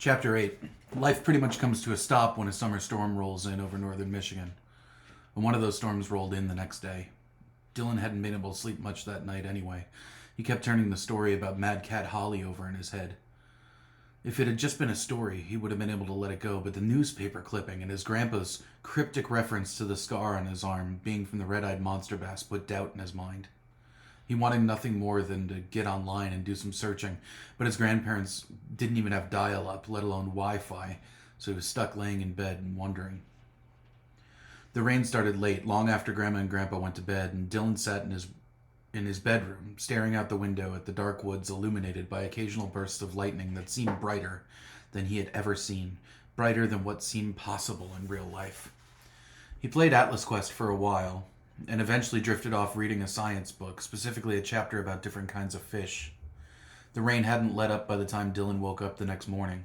Chapter 8. Life pretty much comes to a stop when a summer storm rolls in over northern Michigan. And one of those storms rolled in the next day. Dylan hadn't been able to sleep much that night anyway. He kept turning the story about Mad Cat Holly over in his head. If it had just been a story, he would have been able to let it go, but the newspaper clipping and his grandpa's cryptic reference to the scar on his arm being from the red-eyed monster bass put doubt in his mind. He wanted nothing more than to get online and do some searching, but his grandparents didn't even have dial-up, let alone Wi-Fi, so he was stuck laying in bed and wondering. The rain started late, long after Grandma and Grandpa went to bed, and Dylan sat in his bedroom, staring out the window at the dark woods illuminated by occasional bursts of lightning that seemed brighter than he had ever seen, brighter than what seemed possible in real life. He played Atlas Quest for a while, and eventually drifted off reading a science book, specifically a chapter about different kinds of fish. The rain hadn't let up by the time Dylan woke up the next morning.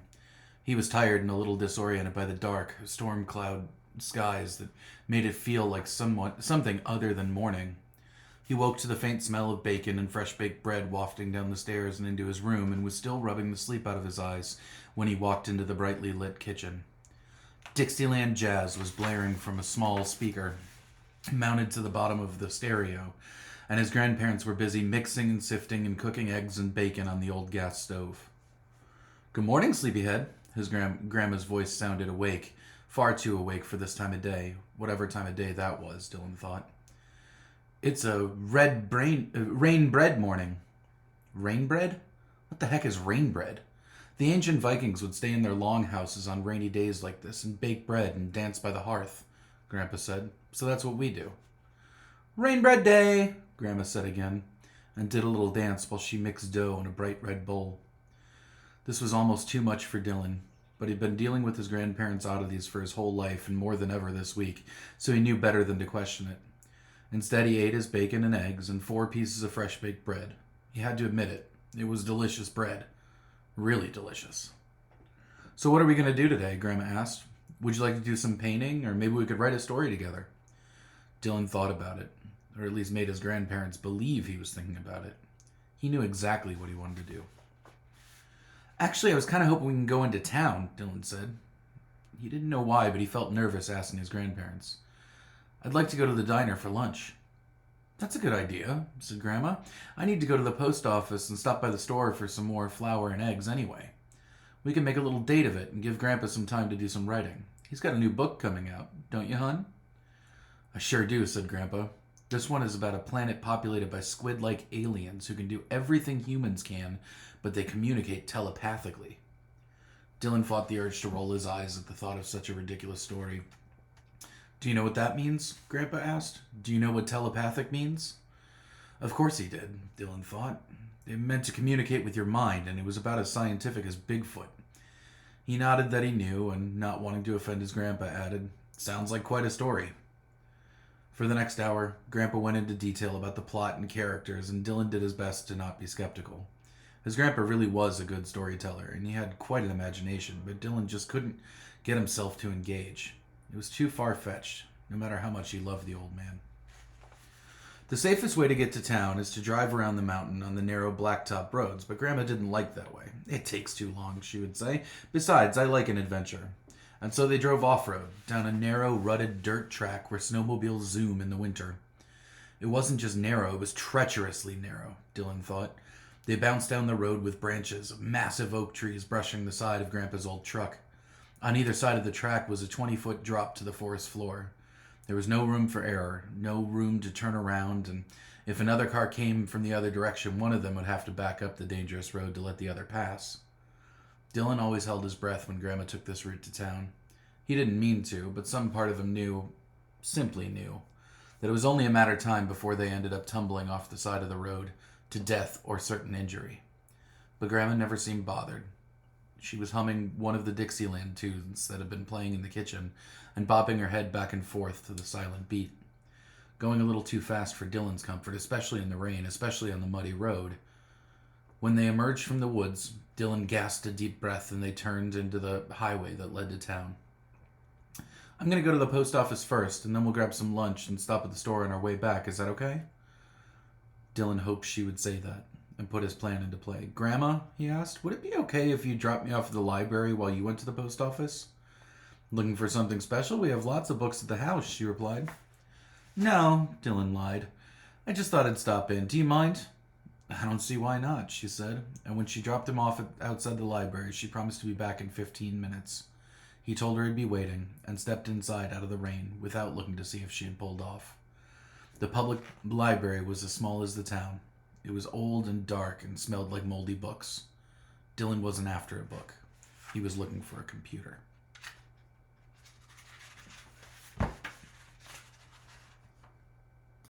He was tired and a little disoriented by the dark, storm cloud skies that made it feel like something other than morning. He woke to the faint smell of bacon and fresh-baked bread wafting down the stairs and into his room, and was still rubbing the sleep out of his eyes when he walked into the brightly lit kitchen. Dixieland jazz was blaring from a small speaker mounted to the bottom of the stereo, and his grandparents were busy mixing and sifting and cooking eggs and bacon on the old gas stove. "Good morning, sleepyhead." His grandma's voice sounded awake, far too awake for this time of day, whatever time of day that was, Dylan thought. "It's a rain bread morning." Rain bread? What the heck is rain bread? The ancient Vikings would stay in their longhouses on rainy days like this and bake bread and dance by the hearth, Grandpa said. So that's what we do. "Rain bread day," Grandma said again, and did a little dance while she mixed dough in a bright red bowl. This was almost too much for Dylan, but he'd been dealing with his grandparents' oddities for his whole life and more than ever this week, so he knew better than to question it. Instead, he ate his bacon and eggs and 4 pieces of fresh-baked bread. He had to admit it. It was delicious bread. Really delicious. "So what are we going to do today?" Grandma asked. "Would you like to do some painting, or maybe we could write a story together?" Dylan thought about it, or at least made his grandparents believe he was thinking about it. He knew exactly what he wanted to do. "Actually, I was kind of hoping we can go into town," Dylan said. He didn't know why, but he felt nervous asking his grandparents. "I'd like to go to the diner for lunch." "That's a good idea," said Grandma. "I need to go to the post office and stop by the store for some more flour and eggs anyway. We can make a little date of it and give Grandpa some time to do some writing. He's got a new book coming out, don't you, hon?" "I sure do," said Grandpa. "This one is about a planet populated by squid-like aliens who can do everything humans can, but they communicate telepathically." Dylan fought the urge to roll his eyes at the thought of such a ridiculous story. "Do you know what that means?" Grandpa asked. "Do you know what telepathic means?" Of course he did, Dylan thought. It meant to communicate with your mind, and it was about as scientific as Bigfoot. He nodded that he knew, and not wanting to offend his grandpa, added, "Sounds like quite a story." For the next hour, Grandpa went into detail about the plot and characters, and Dylan did his best to not be skeptical. His grandpa really was a good storyteller, and he had quite an imagination, but Dylan just couldn't get himself to engage. It was too far-fetched, no matter how much he loved the old man. The safest way to get to town is to drive around the mountain on the narrow blacktop roads, but Grandma didn't like that way. "It takes too long," she would say. "Besides, I like an adventure." And so they drove off-road, down a narrow, rutted dirt track where snowmobiles zoom in the winter. It wasn't just narrow, it was treacherously narrow, Dylan thought. They bounced down the road with branches of massive oak trees brushing the side of Grandpa's old truck. On either side of the track was a 20-foot drop to the forest floor. There was no room for error, no room to turn around, and if another car came from the other direction, one of them would have to back up the dangerous road to let the other pass. Dylan always held his breath when Grandma took this route to town. He didn't mean to, but some part of him knew, simply knew, that it was only a matter of time before they ended up tumbling off the side of the road, to death or certain injury. But Grandma never seemed bothered. She was humming one of the Dixieland tunes that had been playing in the kitchen and bobbing her head back and forth to the silent beat. Going a little too fast for Dylan's comfort, especially in the rain, especially on the muddy road. When they emerged from the woods, Dylan gasped a deep breath and they turned into the highway that led to town. "I'm going to go to the post office first, and then we'll grab some lunch and stop at the store on our way back. Is that okay?" Dylan hoped she would say that. and put his plan into play. Grandma, he asked, would it be okay if you dropped me off at the library while you went to the post office? Looking for something special? We have lots of books at the house, she replied. No, Dylan lied. I just thought I'd stop in. Do you mind? I don't see why not, she said, and when she dropped him off outside the library, she promised to be back in 15 minutes. He told her he'd be waiting, and stepped inside out of the rain without looking to see if she had pulled off. The public library was as small as the town. It was old and dark and smelled like moldy books. Dylan wasn't after a book. He was looking for a computer.